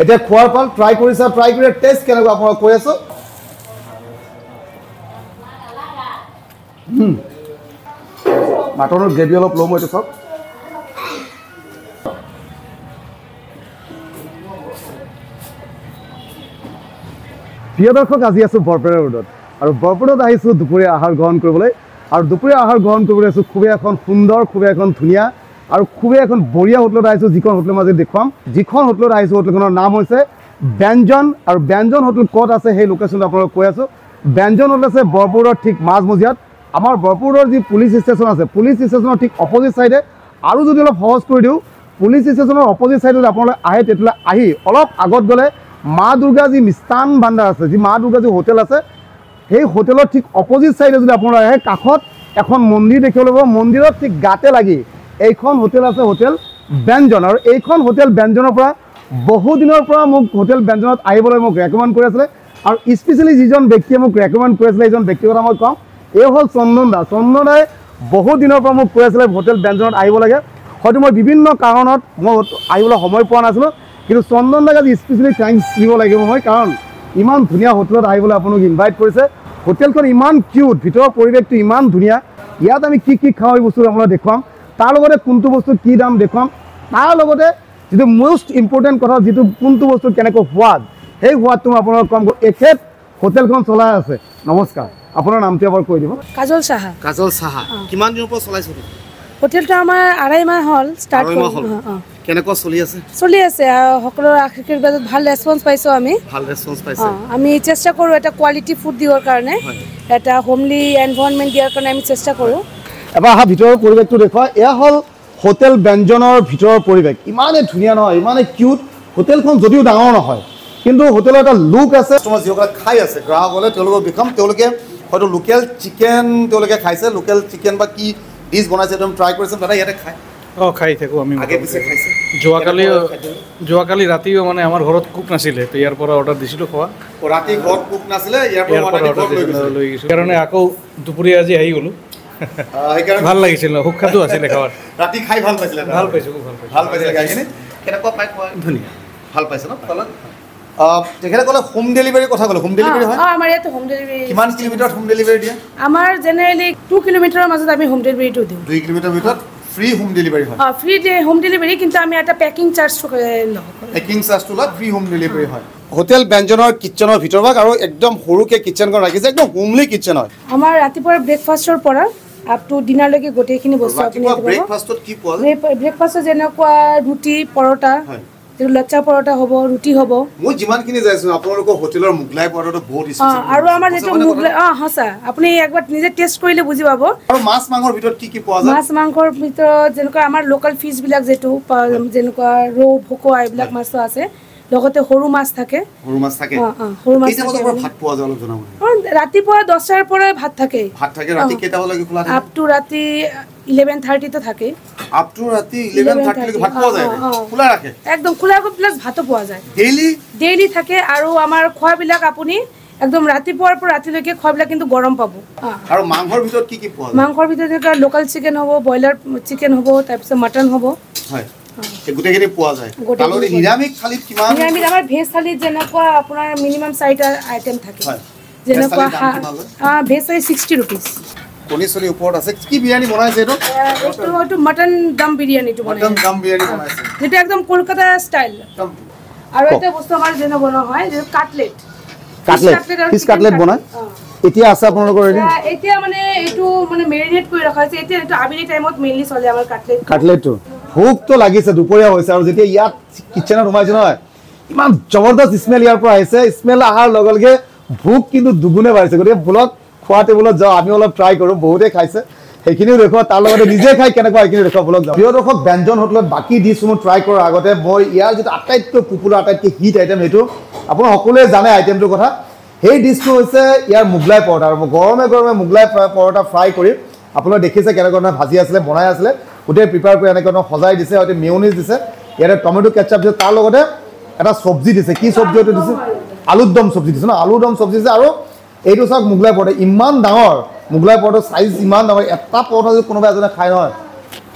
এটা খোৱাৰ পাল ট্ৰাই কৰিছা ট্ৰাই কৰি টেষ্ট কেনেকুৱা আপোনাক কৈ আছো মাটনৰ গ্ৰেভি অলপ লম এইটো সব প্ৰিয় দৰ্শক আজি আছো বৰপেটা ৰোডত আৰু বৰপেটাত আহিছো দুপৰীয়া আহাৰ গ্ৰহণ কৰিবলৈ আৰু দুপৰীয়া আহাৰ গ্ৰহণ কৰিবলৈ আছো খুবেই এখন সুন্দৰ খুবেই এখন ধুনীয়া আৰু খুবেই এখন বঢ়িয়া হোটেলত আহিছো যিখন হোটেলৰ মাজে দেখুৱাম যিখন হোটেলত আহিছো হোটেলখনৰ নাম হৈছে ব্যঞ্জন আৰু ব্যঞ্জন হোটেল ক'ত আছে সেই লোকেশ্যনটো আপোনালোকক কৈ আছো ব্যঞ্জন হোটেল আছে বৰপেটাৰ ঠিক মাজমজিয়াত আমাৰ বৰপেটাৰ যি পুলিচ ষ্টেচন আছে পুলিচ ষ্টেচনৰ ঠিক অপজিট সাইডে আৰু যদি অলপ সহজ কৰি দিওঁ পুলিচ ষ্টেচনৰ অপজিট সাইডত আপোনালোকে আহে তেতিয়ালে আহি অলপ আগত গ'লে মা দুৰ্গা যি মিষ্টান ভাণ্ডাৰ আছে যি মা দুৰ্গা যি হোটেল আছে সেই হোটেলৰ ঠিক অপজিট সাইডে যদি আপোনালোকে আহে কাষত এখন মন্দিৰ দেখিবলৈ পাব মন্দিৰৰ ঠিক গাতে লাগি এইখন হোটেল আছে হোটেল ব্যঞ্জন আৰু এইখন হোটেল ব্যঞ্জনৰ পৰা বহু দিনৰ পৰা মোক হোটেল ব্যঞ্জনত আহিবলৈ মোক ৰেকমেণ্ড কৰি আছিলে আৰু স্পেচিয়েলি যিজন ব্যক্তিয়ে মোক ৰেকমেণ্ড কৰি আছিলে এইজন ব্যক্তিৰ কথা মই কওঁ এই হ'ল চন্দন দাই বহু দিনৰ পৰা মোক কৈ আছিলে হোটেল ব্যঞ্জনত আহিব লাগে হয়তো মই বিভিন্ন কাৰণত মই আহিবলৈ সময় পোৱা নাছিলোঁ কিন্তু চন্দন দাক আজি স্পেচিয়েলি থেংকছ দিব লাগিব মই কাৰণ ইমান ধুনীয়া হোটেলত আহিবলৈ আপোনাক ইনভাইট কৰিছে হোটেলখন ইমান কিউট ভিতৰৰ পৰিৱেশটো ইমান ধুনীয়া ইয়াত আমি কি খাওঁ এই বস্তু আপোনাক দেখুৱাম তাৰ লগতে কোনটো বস্তু কি দাম দেখুৱাম তাৰ লগতে যিটো মোষ্ট ইম্পৰ্টেণ্ট কথা যিটো কোনটো বস্তু কেনেকৈ সোৱাদ সেই সোৱাদটো মই আপোনাক কম এখেত হোটেলখন চলাই আছে নমস্কাৰ আপোনাৰ নামটো এবাৰ কৈ দিব কাজল সাহা কিমান দিনৰ পৰা চলাইছে হোটেলটো আমাৰ 2.5 মাহ হ'ল ষ্টাৰ্ট কেনেকুৱা চলি আছে সকলোৰ আশীৰ্বাদত ভাল ৰেছপন্স পাইছো আমি চেষ্টা কৰোঁ এটা কোৱালিটি ফুড দিবৰ কাৰণে এটা হোমলি এনভাইৰনমেণ্ট দিয়াৰ কাৰণে আমি চেষ্টা কৰোঁ এবাৰ আহা ভিতৰৰ পৰিৱেশটো দেখুৱা এয়া হ'ল হোটেল ব্যঞ্জনৰ ভিতৰৰ পৰিৱেশ ইমানেই ধুনীয়া নহয় ইমানেই কিউট হোটেলখন যদিও ডাঙৰ নহয় কিন্তু হোটেলৰ এটা লুক আছে তোমাৰ যিসকলে খাই আছে গ্ৰাহকসকলে তেওঁলোকক দেখাম তেওঁলোকে হয়তো লোকেল চিকেন তেওঁলোকে খাইছে লোকেল চিকেন বা কি ডিছ বনাইছে একদম ট্ৰাই কৰিছে দাদা ইয়াতে খায় খাই থাকোঁ আমি আগে পিছে খাইছে যোৱাকালি ৰাতিও মানে আমাৰ ঘৰত কুক নাছিলে তো ইয়াৰ পৰা অৰ্ডাৰ দিছিলোঁ খোৱা ৰাতি ঘৰত কুক নাছিলে ইয়াৰ পৰা লৈ গৈছোঁ কাৰণে আকৌ দুপৰীয়া আজি আহি গ'লোঁ ভাল লাগিছিল সুখ্যাতো আছিলে খাৱাৰ ৰাতি খাই ভাল পাইছিলে ভাল পাইছোঁ ভাল পাইছিলে খাইখিনি কেনেকুৱা পাই খোৱা ধুনীয়া ভাল পাইছে ন তেখেতে ক'লে হোম ডেলিভাৰী কথা ক'লে হোম ডেলিভাৰী হয় আমাৰ ইয়াতে হোম ডেলিভাৰী কিমান কিলোমিটাৰত হোম ডেলিভাৰী দিয়ে আমাৰ জেনেৰেলি 2 কিলোমিটাৰৰ মাজত আমি হোম ডেলিভাৰীটো দিওঁ 2 কিলোমিটাৰ ভিতৰত ফ্ৰী হোম ডেলিভাৰী হয় ফ্ৰী হোম ডেলিভাৰী কিন্তু আমি এটা পেকিং চাৰ্জটো লওঁ পেকিং চাৰ্জটো লয় ফ্ৰী হোম ডেলিভাৰী হয় হোটেল ব্যঞ্জনৰ কিচেনৰ ভিতৰ ভাগ আৰু একদম সৰুকে কিচেনখন ৰাখিছে একদম হোমলি কিচেন হয় আমাৰ ৰাতিপুৱাৰ ব্ৰেকফাষ্টৰ পৰা আপ টু ডিনাৰলৈকে গোটেইখিনি বস্তু আপুনি ব্ৰেকফাষ্টত কি পোৱা যায় ব্ৰেকফাষ্টত যেনেকুৱা ৰুটি পৰঠা লচ্ছা পৰঠা হ'ব ৰুটি হ'ব মই যিমানখিনি যাইছো আপোনালোকৰ হোটেলৰ মুগলাই পৰঠাটো বহুত স্পেচিয়েল আৰু আমাৰ যেটো মুগলাই হসা আপুনি একবাৰ নিজে টেষ্ট কৰিলে বুজি পাব আৰু মাছ মাংসৰ ভিতৰত কি পোৱা যায় মাছ মাংসৰ ভিতৰত যেনেকুৱা আমাৰ লোকাল ফিছ বিলাক যেটো যেনেকুৱা ৰৌ ভকুৱা এইবিলাক মাছ আছে লগতে সৰু মাছ থাকে সৰু মাছ থাকে ভাত পোৱা যায় অলপ জনাব ৰাতিপুৱা 10টাৰ পৰা ভাত থাকে ৰাতি কেইটা বজালৈকে খোলা থাকে আপ টু ৰাতি 11:30 তে থাকে আপ টু ৰাতি 11:30 লৈকে ভাত পোৱা যায় খোলা ৰাখে একদম খোলা প্লাস ভাতও পোৱা যায় ডেইলি থাকে আৰু আমাৰ খোৱাবিলাক আপুনি একদম ৰাতিপুৱাৰ পৰা ৰাতিলৈকে খোৱাবিলাক কিন্তু গৰম পাব আৰু মাংসৰ ভিতৰত কি পোৱা যায় মাংসৰ ভিতৰত লোকাল চিকেন হ'ব বয়লাৰ চিকেন হ'ব তাৰপিছত মটন হ'ব হয় গুটেখিনি পোৱা যায় তালৰি নিৰামিষ থালিত কিমান নিৰামিষ আমাৰ ভেজ থালিত যেনেকুৱা আপোনাৰ মিনিমাম 4টা আইটেম থাকে যেনেকুৱা ভেজ থালি 60 रुपीस কোনি চলি ওপৰত আছে কি বিৰিয়ানী বনাইছে এইটো মটন দম বিৰিয়ানীটো বনাইছে মটন দম বিৰিয়ানী বনাইছে যেটা একদম কলকাতা স্টাইল আৰু এটা বস্তু আমাৰ যেন বনোৱা হয় যে কাটলেট পিস কাটলেট বনায় এতিয়া আছে আপোনালোকৰ ৰেডি এতিয়া মানে এইটো মানে মেৰিনেট কৰি ৰখা আছে এতিয়া এইটো আবেলি টাইমত মেইনলি চলে আমাৰ কাটলেটটো ভোকটো লাগিছে দুপৰীয়া হৈছে আৰু যেতিয়া ইয়াত কিচেনত সোমাইছে নহয় ইমান জবৰদস্ত স্মেল ইয়াৰ পৰা আহিছে স্মেল আহাৰ লগে লগে ভোক কিন্তু দুগুণে বাঢ়িছে গতিকে ব্লগ খোৱা টেবুলত যাওঁ আমি অলপ ট্ৰাই কৰোঁ বহুতে খাইছে সেইখিনিও দেখুৱা তাৰ লগতে নিজে খাই কেনেকুৱা সেইখিনি দেখুৱা ব্লগ যাওঁ প্ৰিয় দৰ্শক ব্যঞ্জন হোটেলত বাকী ডিছসমূহ ট্ৰাই কৰাৰ আগতে মই ইয়াৰ যিটো আটাইতকৈ পপুলাৰ আটাইতকৈ হিট আইটেম সেইটো আপোনাৰ সকলোৱে জানে আইটেমটোৰ কথা সেই ডিছটো হৈছে ইয়াৰ মুগলাই পৰঠা আৰু গৰমে গৰমে মুগলাই পৰঠা ফ্ৰাই কৰি আপোনালোকে দেখিছে কেনেকুৱা ধৰণে ভাজি আছিলে বনাই আছিলে গোটেই প্ৰিপেয়াৰ কৰি এনেকৈ সজাই দিছে হয়তো মেয়নিজ দিছে ইয়াতে টমেটো কেটচাপ দিছে তাৰ লগতে এটা চব্জি দিছে কি চব্জি এইটো দিছে আলুৰ দম চব্জি দিছে ন আলুৰ দম চব্জি দিছে আৰু এইটো চাওক মুগলাই পৰঠা ইমান ডাঙৰ মুগলাই পৰঠাৰ চাইজ ইমান ডাঙৰ এটা পৰঠা যদি কোনোবা এজনে খায় নহয়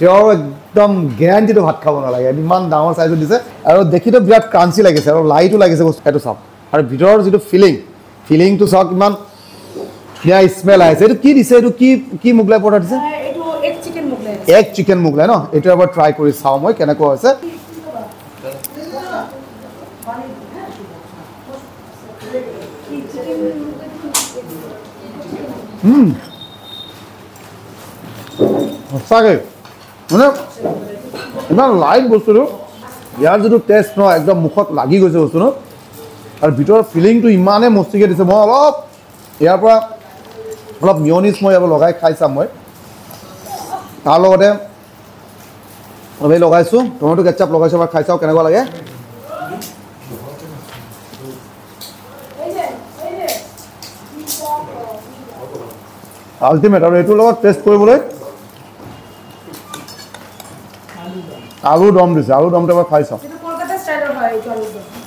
তেওঁ একদম গেৰাণ্টিটো ভাত খাব নালাগে ইমান ডাঙৰ চাইজত দিছে আৰু দেখিতো বিৰাট ক্ৰাঞ্চি লাগিছে আৰু লাইটো লাগিছে এইটো চাওক আৰু ভিতৰৰ যিটো ফিলিংটো চাওক ইমান ধুনীয়া স্মেল আহিছে এইটো কি দিছে এইটো কি মোগলাই পৰঠা দিছে এগ চিকেন মোগলাই ন এইটো এবাৰ ট্ৰাই কৰি চাওঁ মই কেনেকুৱা হৈছে সঁচাকৈ মানে ইমান লাইট বস্তুটো ইয়াৰ যিটো টেষ্ট ন একদম মুখত লাগি গৈছে বস্তুটো আৰু ভিতৰৰ ফিলিংটো ইমানেই মস্তিকৈ দিছে মই অলপ ইয়াৰ পৰা অলপ মিয়নিজ মই এবাৰ লগাই খাই চাম মই তাৰ লগতে অলপ লগাইছোঁ টমেটো কেটচাপ লগাইছোঁ এবাৰ খাই চাওঁ কেনেকুৱা লাগে আল্টিমেট আৰু এইটোৰ লগত টেষ্ট কৰিবলৈ আলু দম দিছে আলু দমটো এবাৰ খাই চাওঁ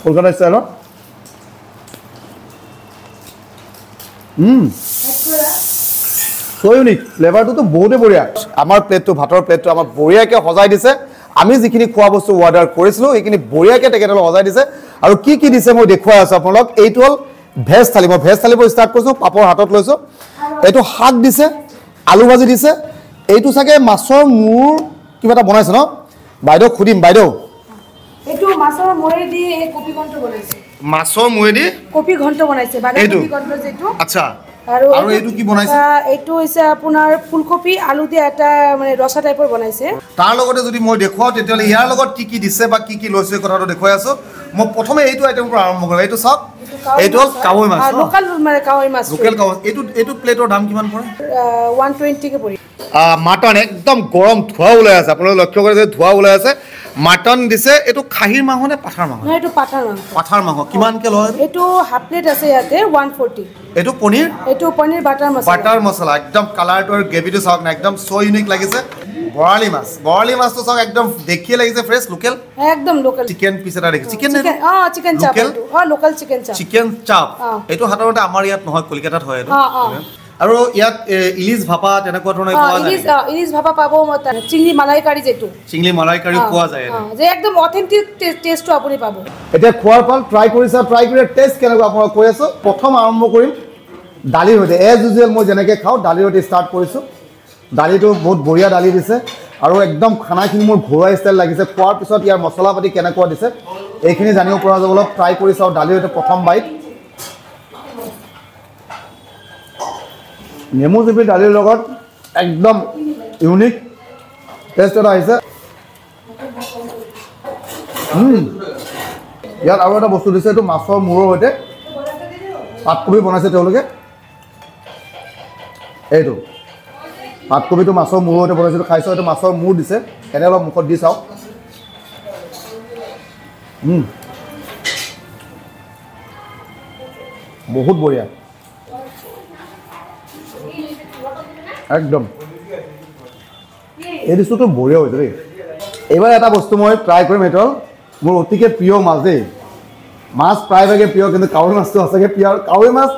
কলকাতা ষ্টাইলৰ so unique ফ্লেভাৰটো বহুতেই বঢ়িয়া আমাৰ প্লেটটো ভাতৰ প্লেটটো আমাৰ বঢ়িয়াকৈ সজাই দিছে আমি যিখিনি খোৱা বস্তু অৰ্ডাৰ কৰিছিলোঁ সেইখিনি বঢ়িয়াকৈ তেখেতলৈ সজাই দিছে আৰু কি দিছে মই দেখুৱাই আছোঁ আপোনালোক এইটো হ'ল ভেজ থালি মই ভেজ থালিৰ পৰা ষ্টাৰ্ট কৰিছোঁ পাপৰ হাতত লৈছোঁ এইটো শাক দিছে আলু ভাজি দিছে এইটো চাগে মাছৰ মূৰ কিবা এটা বনাইছে ন বাইদেউ সুধিম বাইদেউ এইটো মাছৰ মূৰেদি এই কপি ঘণ্ট বনাইছে মাছৰ মূৰেদি কপি ঘণ্ট বনাইছে বাগা কপি ঘণ্ট যেটো আচ্ছা আৰু এইটো কি বনাইছে এইটো হৈছে আপোনাৰ ফুলকপি আলু দিয়ে এটা মানে ৰসা টাইপৰ বনাইছে তাৰ লগতে যদি মই দেখুৱাও তেতিয়াহ'লে ইয়াৰ লগত কি দিছে বা কি লৈছে কথাটো দেখুৱাই আছোঁ মই প্ৰথমে এইটো আইটেমৰ পৰা আৰম্ভ কৰিম এইটো চাওক এইটো হ'ল কাৱৈ মাছ লোকেল মানে কাৱৈ মাছ লোকেল কাৱৈ এইটো প্লেটৰ দাম কিমান পৰে 120 কে পৰি মাটন একদম গৰম ধোঁৱা ওলাই আছে আপোনালোকে লক্ষ্য কৰে যে ধোঁৱা ওলাই আছে মাটন দিছে এইটো খাহীৰ মাংস নে পাঠাৰ মাংস এইটো পাঠাৰ মাংস কিমানকে লয় এইটো হাফ প্লেট আছে ইয়াতে 140 এইটো পনীৰ বাটাৰ মছলা একদম কালাৰটো আৰু গ্ৰেভিটো চাওক না একদম সো ইউনিক লাগিছে বৰালি মাছটো চাওক একদম দেখিয়ে লাগিছে ফ্ৰেছ লোকেল একদম লোকেল চিকেন পিছ এটা দেখিছে চিকেন চাপ লোকেল চিকেন চাপ এইটো সাধাৰণতে আমাৰ ইয়াত নহয় কলকাতাত হয় এইটো আৰু ইয়াত ইলিশ ভাপা তেনেকুৱা ধৰণৰ পোৱা যায় ইলিশ ভাপা পাব মত চিংলি মালাই কাৰি যেটো চিংলি মালাই কাৰি পোৱা যায় যে একদম অথেন্টিক টেষ্টটো আপুনি পাব এতিয়া খোৱাৰ পাল ট্ৰাই কৰি টেষ্ট কেনেকুৱা আপোনাক কৈ আছো প্ৰথম আৰম্ভ কৰিম দালিৰ সৈতে এজ ইউজুৱেল মই যেনেকৈ খাওঁ দালিৰ সৈতে ষ্টাৰ্ট কৰিছোঁ দালিটো বহুত বঢ়িয়া দালি দিছে আৰু একদম খানাখিনি মোৰ ঘৰুৱা ষ্টাইল লাগিছে খোৱাৰ পিছত ইয়াৰ মছলা পাতি কেনেকুৱা দিছে এইখিনি জানিব পৰা যাব অলপ ট্ৰাই কৰি চাওঁ দালিৰ সৈতে প্ৰথম বাইট নেমু চেপি দালিৰ লগত একদম ইউনিক টেষ্ট এটা আহিছে ইয়াত আৰু এটা বস্তু দিছে এইটো মাছৰ মূৰৰ সৈতে পাতকবি বনাইছে তেওঁলোকে এইটো পাতকবিটো মাছৰ মূৰৰ সৈতে বনাইছে খাইছোঁ এইটো মাছৰ মূৰ দিছে এনে অলপ মুখত দি চাওক বহুত বঢ়িয়া একদম এই ডিশটো বঢ়িয়া হৈছে দেই এইবাৰ এটা বস্তু মই ট্ৰাই কৰিম এইটো মোৰ অতিকে প্ৰিয় মাছ দেই মাছ প্ৰায়ভাগে প্ৰিয় কিন্তু কাৱৈ মাছটো সঁচাকৈ প্ৰিয় আৰু কাৱৈ মাছ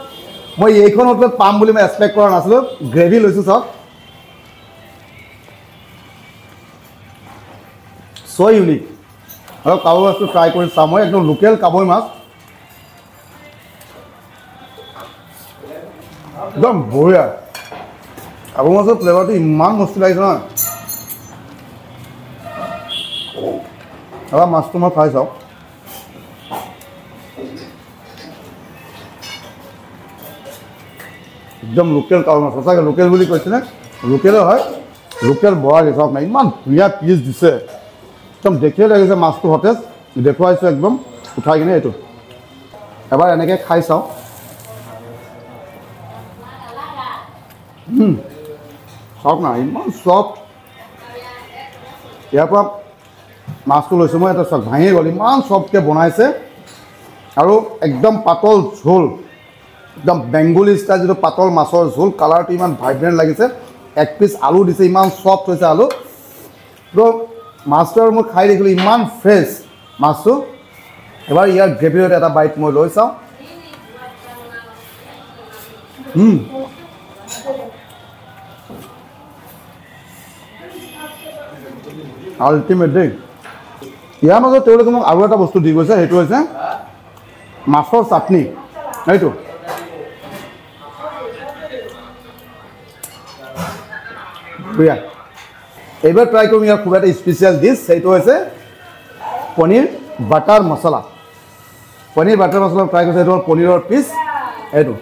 মই এইখন হোটেলত পাম বুলি মই এক্সপেক্ট কৰা নাছিলোঁ গ্ৰেভি লৈছোঁ চাওক সো ইউনিক আৰু কাৱৈ মাছটো ট্ৰাই কৰি চাওঁ মই একদম লোকেল কাৱৈ মাছ একদম বঢ়িয়া কাৱৈ মাছৰ ফ্লেভাৰটো ইমান মস্তি লাগিছে নহয় এবাৰ মাছটো মই খাই চাওঁ একদম লোকেল কাৱৈ মাছ সঁচাকৈ লোকেল বুলি কৈছেনে লোকেলে হয় লোকেল বৰালি চাওক না ইমান ধুনীয়া পিচ দিছে একদম দেখিয়ে লাগিছে মাছটো সতেজ দেখুৱাইছোঁ একদম উঠাই কিনে এইটো এবাৰ এনেকৈ খাই চাওঁ চাওক না ইমান চফ্ট ইয়াৰ পৰা মাছটো লৈছোঁ মই এটা চাওক ভাঙি গ'ল ইমান চফ্টকৈ বনাইছে আৰু একদম পাতল ঝোল একদম বেংগলী ষ্টাইল যিটো পাতল মাছৰ ঝোল কালাৰটো ইমান ভাইব্ৰেণ্ট লাগিছে এক পিচ আলু দিছে ইমান চফ্ট হৈছে আলু তো মাছটো আৰু মই খাই দেখিলোঁ ইমান ফ্ৰেছ মাছটো এবাৰ ইয়াৰ গ্ৰেভিৰ এটা বাইট মই লৈ চাওঁ আল্টিমেট দেই ইয়াৰ মাজত তেওঁলোকে মোক আৰু এটা বস্তু দি গৈছে সেইটো হৈছে মাছৰ চাটনি এইটো বঢ়িয়া এইবাৰ ট্ৰাই কৰিম ইয়াৰ খুব এটা স্পেচিয়েল ডিছ সেইটো হৈছে পনীৰ বাটাৰ মছলা ট্ৰাই কৰিছে এইটো পনীৰৰ পিচ এইটো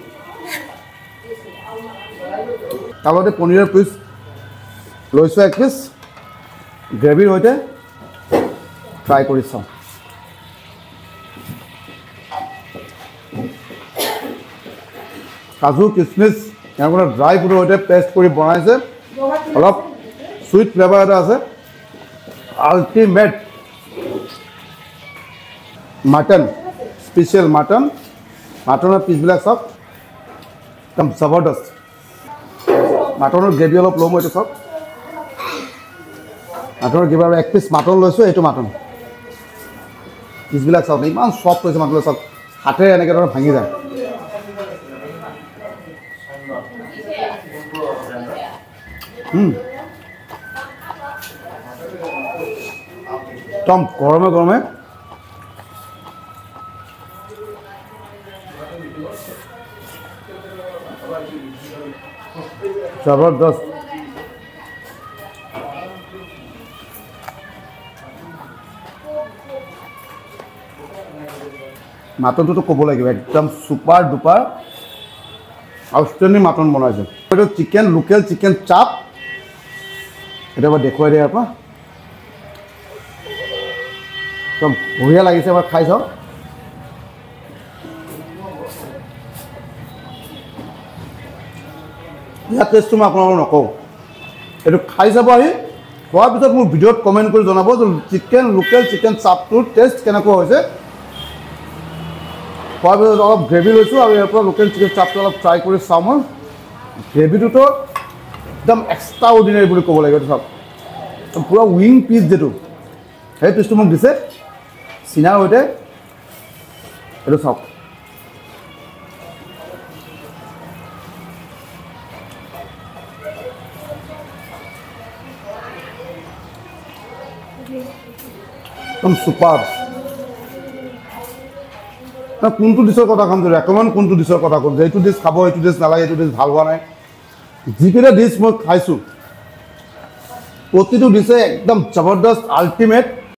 তলতে পনীৰৰ পিচ লৈছোঁ 1 পিচ গ্ৰেভিৰ সৈতে ট্ৰাই কৰি চাওঁ কাজু কিচমিচ ইয়াৰ পৰা ড্ৰাই ফ্ৰুটৰ সৈতে পেষ্ট কৰি বনাইছে অলপ সুইট ফ্লেভাৰ এটা আছে আল্টিমেট মাটন স্পেচিয়েল মাটনৰ পিচবিলাক চাওক একদম জবৰদস্ত মাটনৰ গ্ৰেভি অলপ ল'ম এইটো চাওক মাটনৰ গ্ৰেভি আৰু 1 পিচ মাটন লৈছোঁ এইটো মাটন পিচবিলাক চাওক ইমান চফ্ট হৈছে মাটনবিলাক চাওক হাতেৰে এনেকৈ ধৰণে ভাঙি যায় একদম গৰমে গৰমে জবৰদস্ত মাটনটোতো ক'ব লাগিব একদম ছুপাৰ ডুপাৰ আউটষ্টেণ্ডিং মাটন বনাইছে এইটো চিকেন লোকেল চিকেন চাপ এটা এবাৰ দেখুৱাই দিয়ে ইয়াৰ পৰা একদম বঢ়িয়া লাগিছে এবাৰ খাই চাওক ইয়াৰ টেষ্টটো মই আপোনালোকক নকওঁ এইটো খাই চাব আহি খোৱাৰ পিছত মোৰ ভিডিঅ'ত কমেণ্ট কৰি জনাব যে লোকেল চিকেন চাপটোৰ টেষ্ট কেনেকুৱা হৈছে খোৱাৰ পিছত অলপ গ্ৰেভি লৈছোঁ আৰু ইয়াৰ পৰা লোকেল চিকেন চাপটো অলপ ট্ৰাই কৰি চাওঁ মই গ্ৰেভিটোতো একদম এক্সট্ৰা অৰ্ডিনেৰী বুলি ক'ব লাগিব এইটো চাওক পুৰা উইং পিচ যিটো সেই পিচটো মোক দিছে চিনাৰ সৈতে এইটো চাওক একদম ছুপাৰ কোনটো ডিছৰ কথা ক'ম যে ৰেকমেণ্ড কোনটো ডিছৰ কথা ক'ম যে এইটো ডিছ খাব এইটো ডিছ নালাগে এইটো ডিছ ভাল হোৱা নাই যিকেইটা ডিছ মই খাইছোঁ প্ৰতিটো ডিছে একদম জবৰদস্ত আল্টিমেট